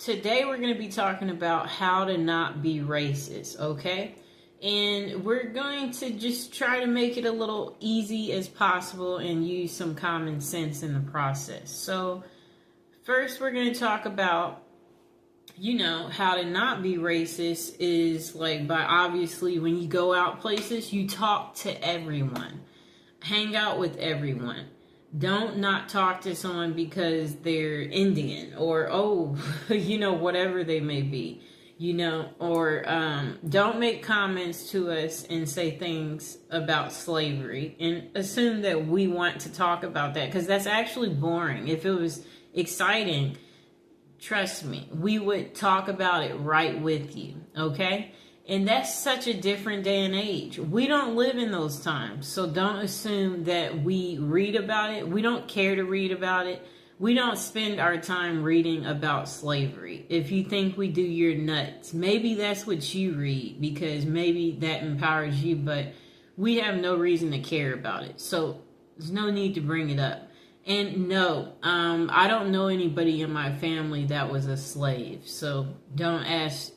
today we're going to be talking about how to not be racist, okay? And we're going to just try to make it a little easy as possible and use some common sense in the process. So, first, we're going to talk about, how to not be racist is like by obviously when you go out places, you talk to everyone, hang out with everyone. Don't not talk to someone because they're Indian or, whatever they may be, or don't make comments to us and say things about slavery and assume that we want to talk about that because that's actually boring. If it was exciting, trust me, we would talk about it right with you, okay? And that's such a different day and age. We don't live in those times. So don't assume that we read about it. We don't care to read about it. We don't spend our time reading about slavery. If you think we do, you're nuts. Maybe that's what you read because maybe that empowers you, but we have no reason to care about it. So there's no need to bring it up. And no, I don't know anybody in my family that was a slave. So don't ask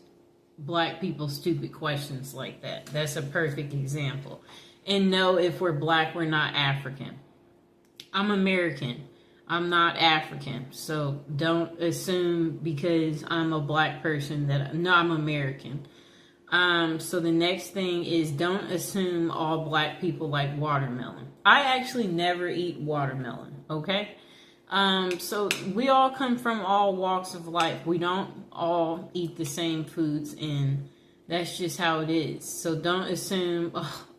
Black people stupid questions like that. That's a perfect example. And no, if we're Black, we're not African. I'm American. I'm not African. So don't assume because I'm a Black person that no, I'm American. So the next thing is don't assume all Black people like watermelon. I actually never eat watermelon, okay? So we all come from all walks of life. We don't all eat the same foods, and that's just how it is. So don't assume,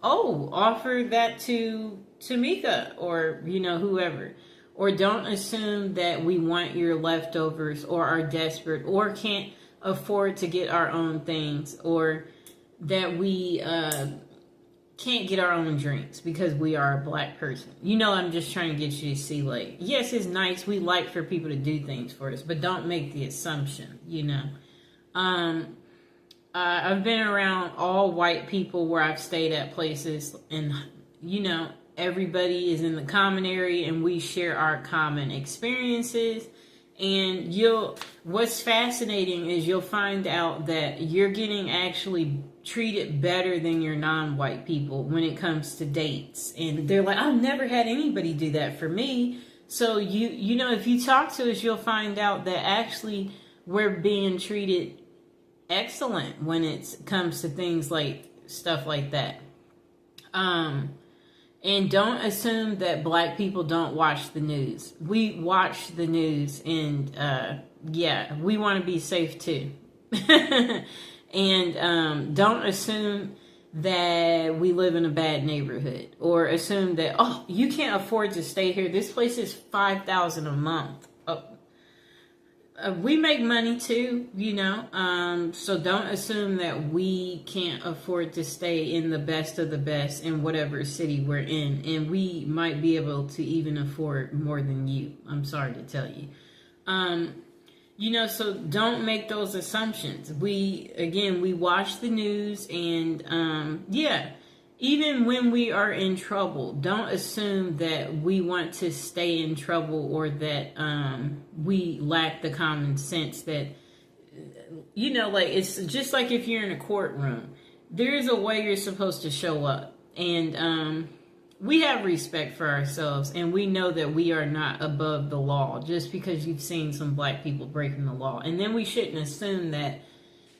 offer that to Tamika or, whoever. Or don't assume that we want your leftovers or are desperate or can't afford to get our own things or that we can't get our own drinks because we are a Black person. I'm just trying to get you to see, like, yes, it's nice. We like for people to do things for us, but don't make the assumption, I've been around all white people where I've stayed at places and, everybody is in the common area and we share our common experiences. And what's fascinating is you'll find out that you're getting actually treated better than your non-white people when it comes to dates. And they're like, I've never had anybody do that for me. So if you talk to us, you'll find out that actually we're being treated excellent when it comes to things like stuff like that. And don't assume that Black people don't watch the news. We watch the news and, we want to be safe too. And don't assume that we live in a bad neighborhood or assume that, you can't afford to stay here. This place is $5,000 a month. We make money too, so don't assume that we can't afford to stay in the best of the best in whatever city we're in. And we might be able to even afford more than you. I'm sorry to tell you. So don't make those assumptions. We watch the news and, even when we are in trouble, don't assume that we want to stay in trouble or that we lack the common sense that, it's just like if you're in a courtroom, there's a way you're supposed to show up. And we have respect for ourselves and we know that we are not above the law just because you've seen some Black people breaking the law. And then we shouldn't assume that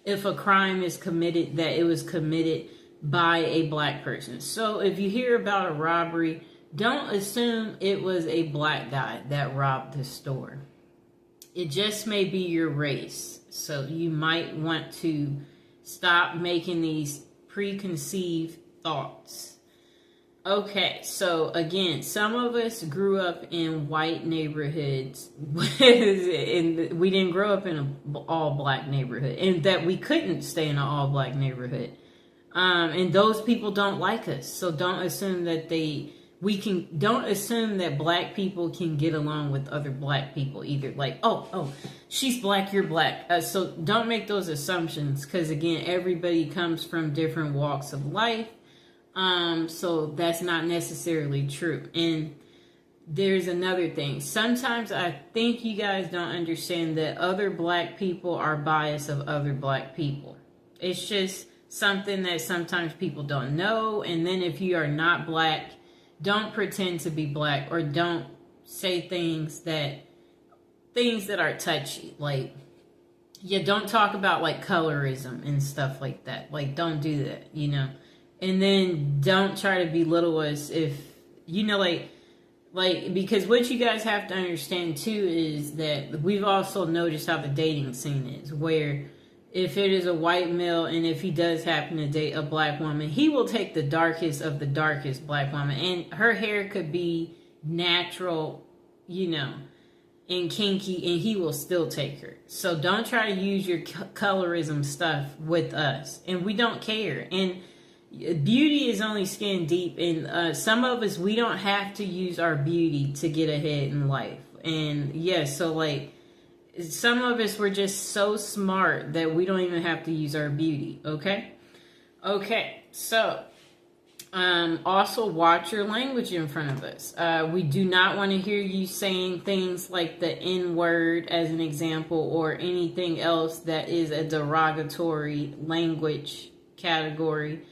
if a crime is committed, that it was committed by a Black person. So if you hear about a robbery, don't assume it was a Black guy that robbed the store. It just may be your race. So you might want to stop making these preconceived thoughts. Okay, so again, some of us grew up in white neighborhoods and we didn't grow up in an all-Black neighborhood and that we couldn't stay in an all-Black neighborhood. And those people don't like us. So don't assume that don't assume that Black people can get along with other Black people either. Like, she's Black, you're Black. So don't make those assumptions because again, everybody comes from different walks of life. So that's not necessarily true. And there's another thing. Sometimes I think you guys don't understand that other black people are biased of other black people. It's just something that sometimes people don't know. And then if you are not black, don't pretend to be black, or don't say things that are touchy. Like, yeah, don't talk about like colorism and stuff like that. Like, don't do that, you know. And then don't try to belittle us if, you know, like, because what you guys have to understand too is that we've also noticed how the dating scene is, where if it is a white male and if he does happen to date a black woman, he will take the darkest of the darkest black woman, and her hair could be natural, you know, and kinky, and he will still take her. So don't try to use your colorism stuff with us, and we don't care. And beauty is only skin deep, and some of us, we don't have to use our beauty to get ahead in life. And yes, so like some of us, we're just so smart that we don't even have to use our beauty. Okay, so also watch your language in front of us. We do not want to hear you saying things like the N-word as an example, or anything else that is a derogatory language category.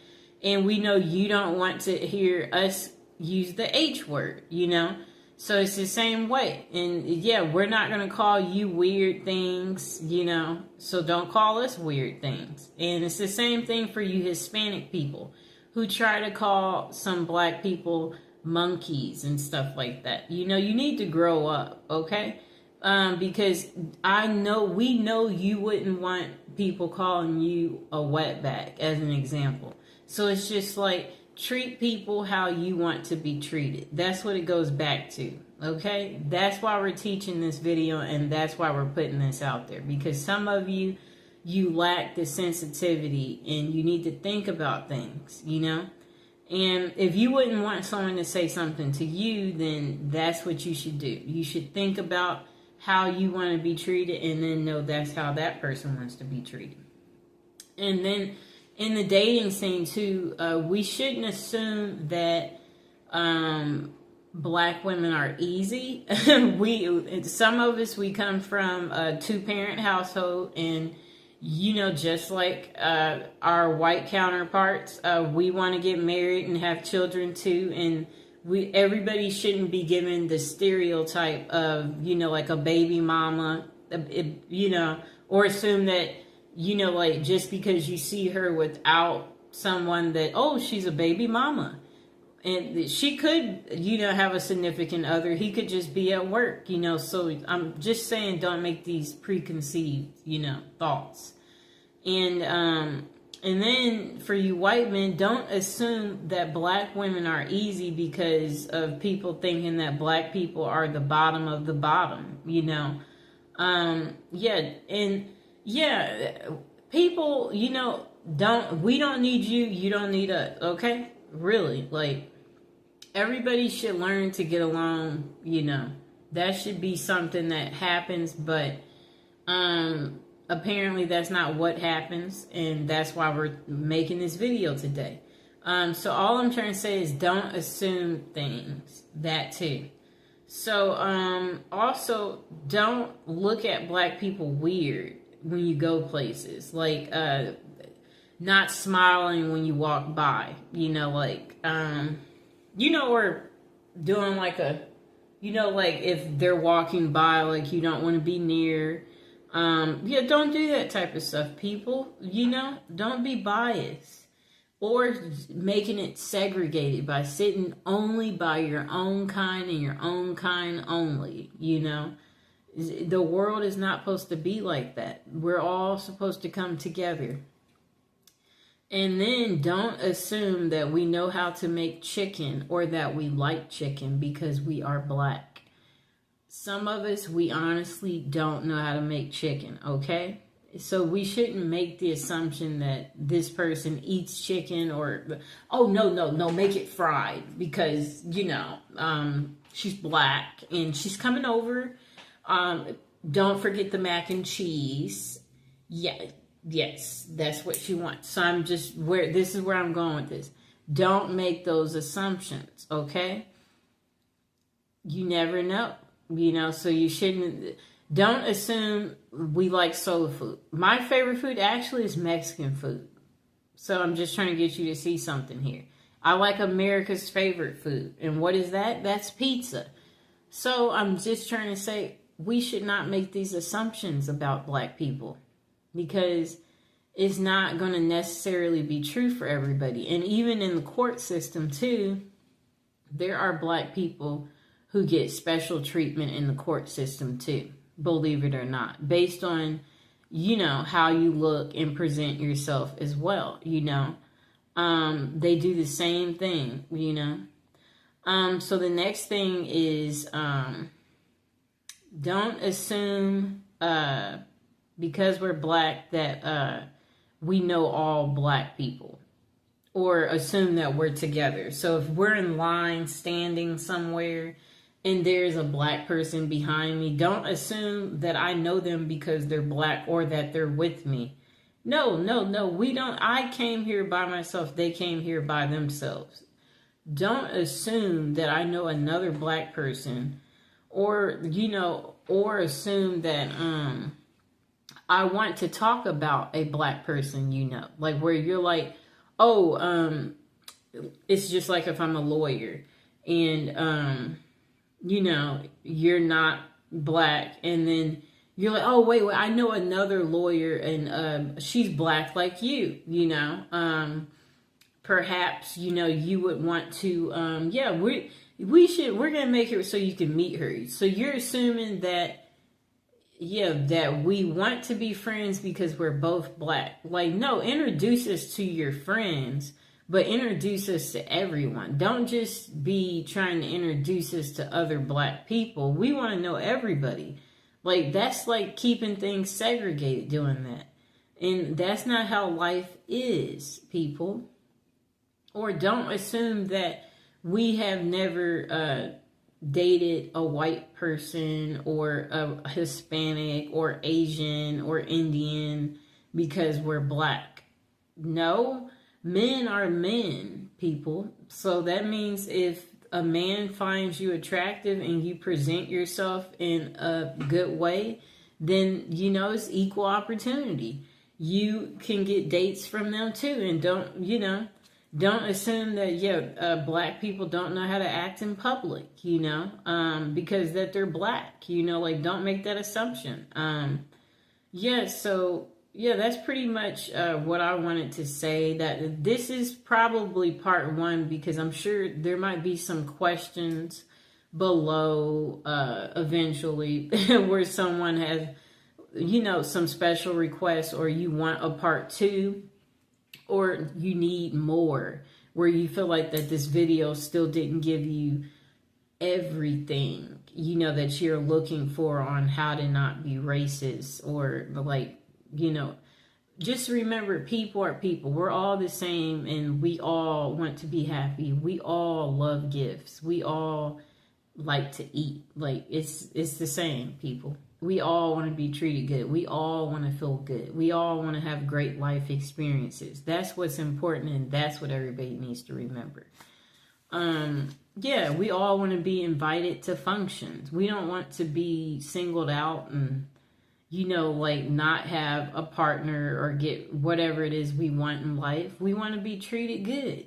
And we know you don't want to hear us use the H word, you know? So it's the same way. And yeah, we're not going to call you weird things, you know? So don't call us weird things. And it's the same thing for you Hispanic people who try to call some black people monkeys and stuff like that. You know, you need to grow up, okay? Because we know you wouldn't want people calling you a wetback as an example. So it's just like, treat people how you want to be treated. That's what it goes back to, okay? That's why we're teaching this video, and that's why we're putting this out there. Because some of you lack the sensitivity, and you need to think about things, you know? And if you wouldn't want someone to say something to you, then that's what you should do. You should think about how you want to be treated, and then know that's how that person wants to be treated. And then in the dating scene too, we shouldn't assume that black women are easy. Some of us, we come from a 2-parent household, and you know, just like our white counterparts, we want to get married and have children too. And everybody shouldn't be given the stereotype of, you know, like a baby mama, you know, or assume that, you know, like just because you see her without someone that, oh, she's a baby mama. And she could, you know, have a significant other. He could just be at work, you know. So I'm just saying, don't make these preconceived, you know, thoughts. And then for you white men, don't assume that black women are easy because of people thinking that black people are the bottom of the bottom, you know. People, you know, we don't need you, you don't need us, okay? Really, like, everybody should learn to get along, you know. That should be something that happens, but apparently that's not what happens, and that's why we're making this video today. So all I'm trying to say is don't assume things, that too. So also don't look at black people weird when you go places, like not smiling when you walk by, you know, like you know, or doing like a, you know, like if they're walking by, like you don't want to be near. Yeah, don't do that type of stuff, people. You know, don't be biased or making it segregated by sitting only by your own kind and your own kind only, you know. The world is not supposed to be like that. We're all supposed to come together. And then don't assume that we know how to make chicken or that we like chicken because we are black. Some of us, we honestly don't know how to make chicken, okay? So we shouldn't make the assumption that this person eats chicken or, oh, no, make it fried because, you know, she's black and she's coming over. Don't forget the mac and cheese. Yes, that's what she wants. So this is where I'm going with this. Don't make those assumptions, okay? You never know, so you shouldn't, don't assume we like soul food. My favorite food actually is Mexican food. So I'm just trying to get you to see something here. I like America's favorite food. And what is that? That's pizza. So I'm just trying to say we should not make these assumptions about black people, because it's not going to necessarily be true for everybody. And even in the court system too, there are black people who get special treatment in the court system too, believe it or not, based on, how you look and present yourself as well, they do the same thing, so the next thing is, don't assume, because we're black, that we know all black people, or assume that we're together. So if we're in line standing somewhere and there's a black person behind me, don't assume that I know them because they're black or that they're with me. No, we don't. I came here by myself. They came here by themselves. Don't assume that I know another black person, or, or assume that I want to talk about a black person, like where you're like, oh, it's just like if I'm a lawyer and, you're not black, and then you're like, oh, wait, I know another lawyer and she's black like you, perhaps, you would want to, we're going to make it so you can meet her. So you're assuming that, that we want to be friends because we're both black. Like, no, introduce us to your friends, but introduce us to everyone. Don't just be trying to introduce us to other black people. We want to know everybody. Like, that's like keeping things segregated, doing that. And that's not how life is, people. Or don't assume that we have never dated a white person or a Hispanic or Asian or Indian because we're black. No, men are men, people. So that means if a man finds you attractive and you present yourself in a good way, then, it's equal opportunity. You can get dates from them too. And don't assume that, black people don't know how to act in public, because that they're black, like, don't make that assumption. That's pretty much what I wanted to say. That this is probably part one, because I'm sure there might be some questions below eventually where someone has, some special requests, or you want a part two, or you need more, where you feel like that this video still didn't give you everything, that you're looking for on how to not be racist, or like, just remember, people are people. We're all the same, and we all want to be happy. We all love gifts. We all like to eat. Like, it's the same, people. We all want to be treated good. We all want to feel good. We all want to have great life experiences. That's what's important, and that's what everybody needs to remember. We all want to be invited to functions. We don't want to be singled out and, like, not have a partner or get whatever it is we want in life. We want to be treated good.